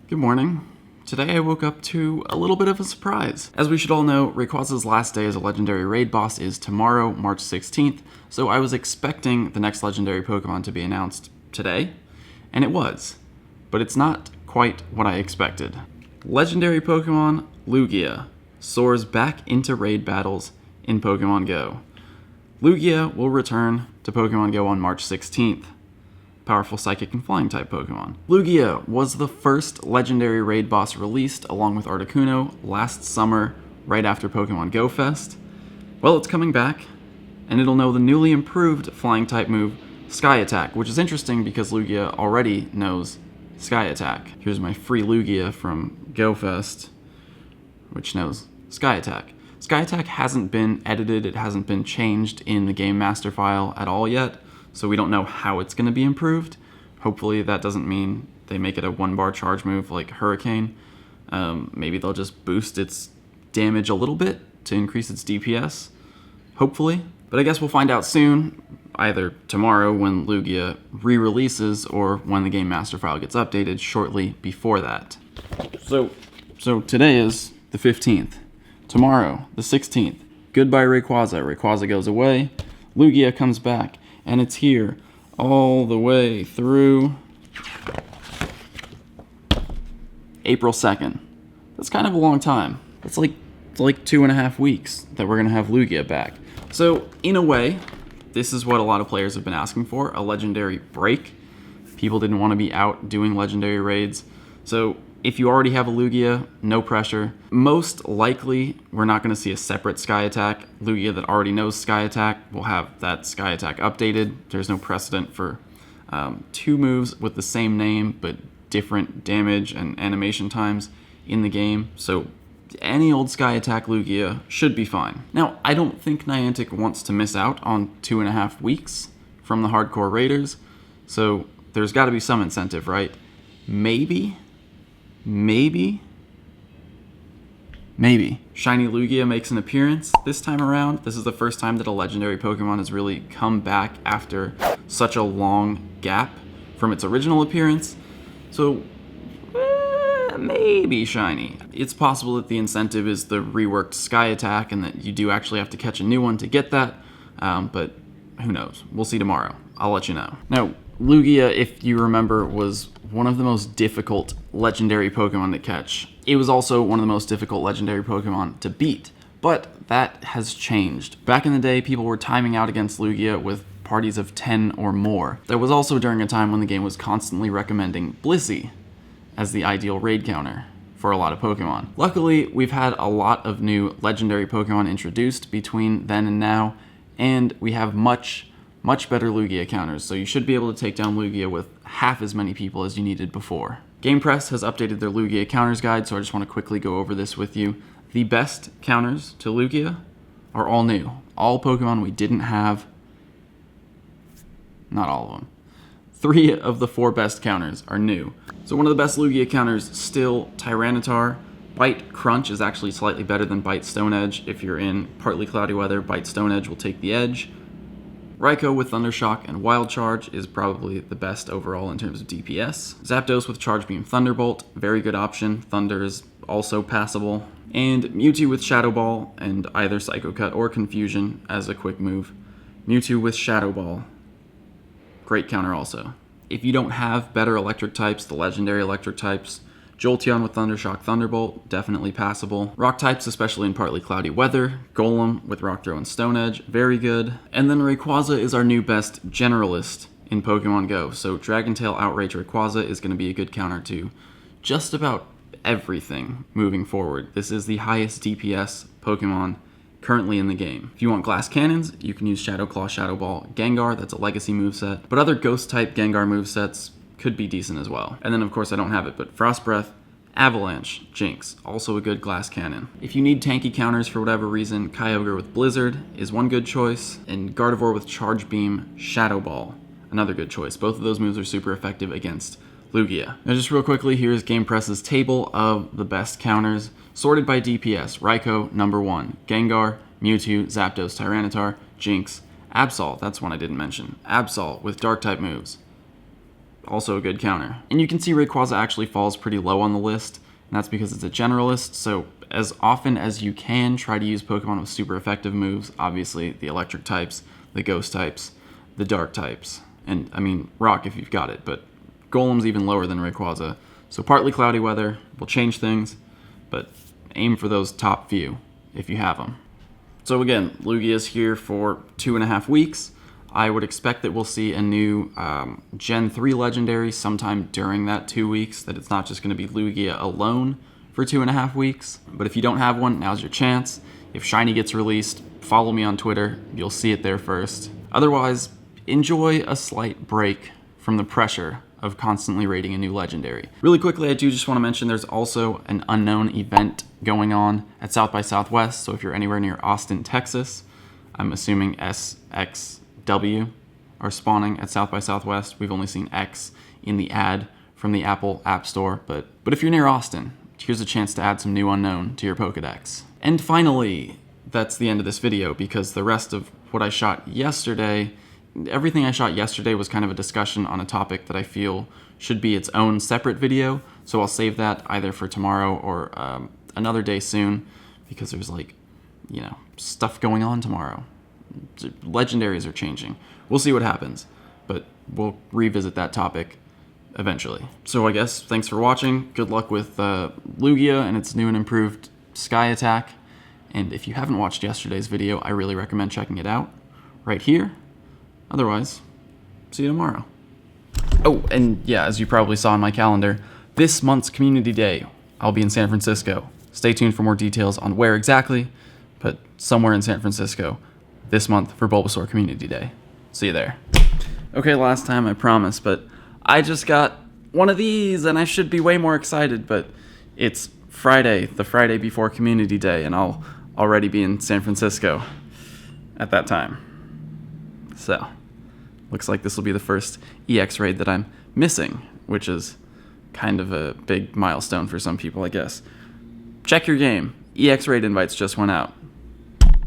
Good morning. Today I woke up to a little bit of a surprise. As we should all know, Rayquaza's last day as a legendary raid boss is tomorrow, March 16th, so I was expecting the next legendary Pokemon to be announced today, and it was. But it's not quite what I expected. Legendary Pokemon Lugia soars back into raid battles in Pokemon GO. Lugia will return to Pokemon GO on March 16th. Powerful Psychic and Flying type Pokemon. Lugia was the first legendary raid boss released along with Articuno last summer, right after Pokemon Go Fest. Well, it's coming back, and it'll know the newly improved Flying type move, Sky Attack, which is interesting because Lugia already knows Sky Attack. Here's my free Lugia from Go Fest, which knows Sky Attack. Sky Attack hasn't been edited, it hasn't been changed in the Game Master file at all yet, so we don't know how it's going to be improved. Hopefully that doesn't mean they make it a one-bar charge move like Hurricane. Maybe they'll just boost its damage a little bit to increase its DPS. Hopefully. But I guess we'll find out soon, either tomorrow when Lugia re-releases or when the Game Master file gets updated shortly before that. So today is the 15th. Tomorrow, the 16th. Goodbye Rayquaza. Rayquaza goes away. Lugia comes back. And it's here all the way through April 2nd. That's kind of a long time. It's like 2.5 weeks that we're going to have Lugia back. So, in a way, this is what a lot of players have been asking for, a legendary break. People didn't want to be out doing legendary raids. So, if you already have a Lugia, no pressure. Most likely, we're not going to see a separate Sky Attack. Lugia that already knows Sky Attack will have that Sky Attack updated. There's no precedent for two moves with the same name, but different damage and animation times in the game. So any old Sky Attack Lugia should be fine. Now, I don't think Niantic wants to miss out on 2.5 weeks from the hardcore raiders, so there's got to be some incentive, right? Maybe Shiny Lugia makes an appearance this time around. This is the first time that a legendary Pokemon has really come back after such a long gap from its original appearance. So, maybe Shiny. It's possible that the incentive is the reworked Sky Attack and that you do actually have to catch a new one to get that, but who knows? We'll see tomorrow. I'll let you know. Now, Lugia, if you remember, was one of the most difficult legendary Pokemon to catch. It was also one of the most difficult legendary Pokemon to beat, but that has changed. Back in the day, people were timing out against Lugia with parties of 10 or more. That was also during a time when the game was constantly recommending Blissey as the ideal raid counter for a lot of Pokemon. Luckily, we've had a lot of new legendary Pokemon introduced between then and now, and we have much better Lugia counters, so you should be able to take down Lugia with half as many people as you needed before. GamePress has updated their Lugia counters guide, so I just want to quickly go over this with you. The best counters to Lugia are all new. All Pokemon we didn't have. Not all of them. 3 of the 4 best counters are new. So one of the best Lugia counters, still Tyranitar. Bite Crunch is actually slightly better than Bite Stone Edge. If you're in partly cloudy weather, Bite Stone Edge will take the edge. Raikou with Thundershock and Wild Charge is probably the best overall in terms of DPS. Zapdos with Charge Beam Thunderbolt, very good option. Thunder is also passable. And Mewtwo with Shadow Ball and either Psycho Cut or Confusion as a quick move. Mewtwo with Shadow Ball, great counter also. If you don't have better electric types, the legendary electric types, Jolteon with Thundershock Thunderbolt, definitely passable. Rock types, especially in partly cloudy weather. Golem with Rock Throw and Stone Edge, very good. And then Rayquaza is our new best generalist in Pokemon Go. So Dragon Tail Outrage Rayquaza is going to be a good counter to just about everything moving forward. This is the highest DPS Pokemon currently in the game. If you want glass cannons, you can use Shadow Claw, Shadow Ball, Gengar, that's a legacy moveset. But other ghost type Gengar movesets could be decent as well. And then of course I don't have it, but Frost Breath, Avalanche, Jinx, also a good glass cannon. If you need tanky counters for whatever reason, Kyogre with Blizzard is one good choice, and Gardevoir with Charge Beam, Shadow Ball, another good choice. Both of those moves are super effective against Lugia. Now just real quickly, here's GamePress's table of the best counters, sorted by DPS. Raikou, number 1. Gengar, Mewtwo, Zapdos, Tyranitar, Jinx, Absol, that's one I didn't mention. Absol with Dark-type moves. also a good counter. And you can see Rayquaza actually falls pretty low on the list, and that's because it's a generalist, so as often as you can, try to use Pokemon with super effective moves. Obviously, the electric types, the ghost types, the dark types, and I mean, rock if you've got it, but Golem's even lower than Rayquaza. So partly cloudy weather will change things, but aim for those top few if you have them. So again, Lugia is here for 2.5 weeks. I would expect that we'll see a new Gen 3 Legendary sometime during that 2 weeks, that it's not just going to be Lugia alone for 2.5 weeks. But if you don't have one, now's your chance. If Shiny gets released, follow me on Twitter. You'll see it there first. Otherwise, enjoy a slight break from the pressure of constantly rating a new Legendary. Really quickly, I do just want to mention there's also an unknown event going on at South by Southwest, so if you're anywhere near Austin, Texas, I'm assuming SXW are spawning at South by Southwest. We've only seen X in the ad from the Apple App Store, but if you're near Austin, here's a chance to add some new unknown to your Pokedex. And finally, that's the end of this video, because the rest of what I shot yesterday, everything I shot yesterday was kind of a discussion on a topic that I feel should be its own separate video, so I'll save that either for tomorrow or another day soon, because there's stuff going on tomorrow. Legendaries are changing. We'll see what happens, but we'll revisit that topic eventually. So I guess thanks for watching. Good luck with Lugia and its new and improved Sky Attack, and if you haven't watched yesterday's video, I really recommend checking it out right here. Otherwise, see you tomorrow. Oh, and yeah, as you probably saw on my calendar, this month's Community Day, I'll be in San Francisco. Stay tuned for more details on where exactly, but somewhere in San Francisco this month for Bulbasaur Community Day. See you there. Okay, last time, I promise, but I just got one of these, and I should be way more excited, but it's Friday, the Friday before Community Day, and I'll already be in San Francisco at that time. So, looks like this will be the first EX raid that I'm missing, which is kind of a big milestone for some people, I guess. Check your game. EX raid invites just went out.